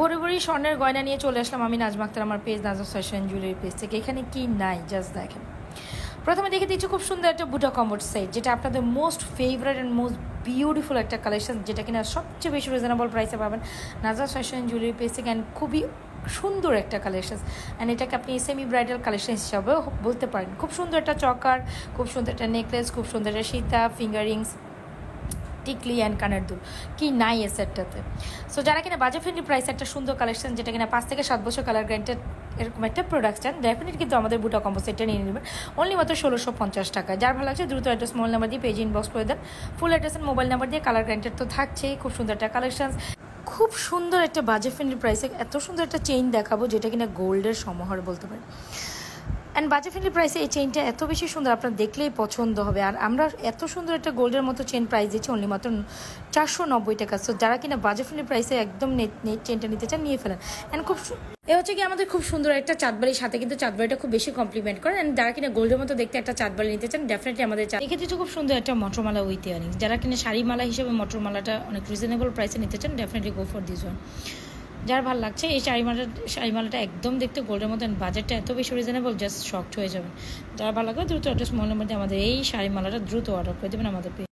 ভোরে ভোরেই স্বর্ণের গয়না নিয়ে চলে আসলাম আমি নাজমা আক্তার আমার page Nazma fashion jewellery page থেকে। এখানে কি নাই জাস্ট দেখেন। প্রথমে দেখে দিচ্ছি খুব সুন্দর একটা বুটা কম্বোট সেট, যেটা আপনাদের most favourite and most beautiful একটা কালেকশন, যেটা কিনা সবচেয়ে বেশি রিজনেবল প্রাইসে পাবেন নাজমা ফ্যাশন জুয়েলারি পেজ থেকে। অ্যান্ড খুবই সুন্দর একটা কালেকশন, অ্যান্ড এটাকে আপনি সেমি ব্রাইডাল কালেকশন হিসাবেও বলতে পারেন। খুব সুন্দর একটা চকার, খুব সুন্দর একটা নেকলেস, খুব সুন্দর একটা সীতা, ফিঙ্গার রিংস, টিকলি অ্যান্ড কানের দুল, কি নাই এ সেটটাতে। সো যারা কিনা বাজেট ফ্রেন্ডলি প্রাইস একটা সুন্দর কালেকশন, যেটা কিনা 5 থেকে 7 বছর কালার গ্যারান্টেড এরকম একটা প্রোডাকশন, ডেফিনেট কিন্তু আমাদের বুটা কম্বো সেটটা নিয়ে নেবেন অনলি মাত্র 1650 টাকা। যার ভালো লাগছে দ্রুত অ্যাড্রেস মোবাইল নাম্বার দিয়ে পেজ ইনবক্স করে দেন। Full address and mobile number দিয়ে, কালার গ্যারান্টেড তো থাকছেই। খুব সুন্দর একটা কালেকশন, খুব সুন্দর একটা বাজেট ফ্রেন্ডলি প্রাইসে এত সুন্দর একটা চেইন দেখাবো, যেটা কিনা গোল্ডের সমাহার বলতে পারেন। অ্যান্ড বাজেট ফ্রেন্ডলি প্রাইসে এই চেইনটা এত বেশি সুন্দর, আপনার দেখলেই পছন্দ হবে। আর আমরা এত সুন্দর একটা গোল্ডের মতো চেইন প্রাইস দিচ্ছি অনলি মাত্র 490 টাকা। সো যারা কিনা বাজেট ফ্রেন্ডলি প্রাইসে একদম নেট চেইনটা নিতে চান নিয়ে ফেলেন। অ্যান্ড খুব এ হচ্ছে কি আমাদের খুব সুন্দর একটা চাঁদবাড়ির সাথে কিন্তু চাঁদবাড়িটা খুব বেশি কমপ্লিমেন্ট করে। অ্যান্ড যারা কিনা গোল্ডের মতো দেখতে একটা চাঁদবাড়ি নিতে চান, ডেফিনেটলি আমাদের এক্ষেত্রে খুব সুন্দর একটা মটরমালা উইথ ইয়ারিংস। যারা কিনা শাড়িমালা হিসেবে মটরমালাটা অনেক রিজনেবল প্রাইসে নিতে চান, definitely go for this one. যার ভালো লাগছে এই শাড়িমালাটা একদম দেখতে গোল্ডের মতো, বাজেটটা এত বেশি রিজনেবল, জাস্ট শকড হয়ে যাবেন। যারা ভালো লাগবে দ্রুত অ্যাড্রেস মোবাইল নাম্বার দিয়ে আমাদের এই শাড়িমালাটা দ্রুত অর্ডার করে দেবেন আমাদের।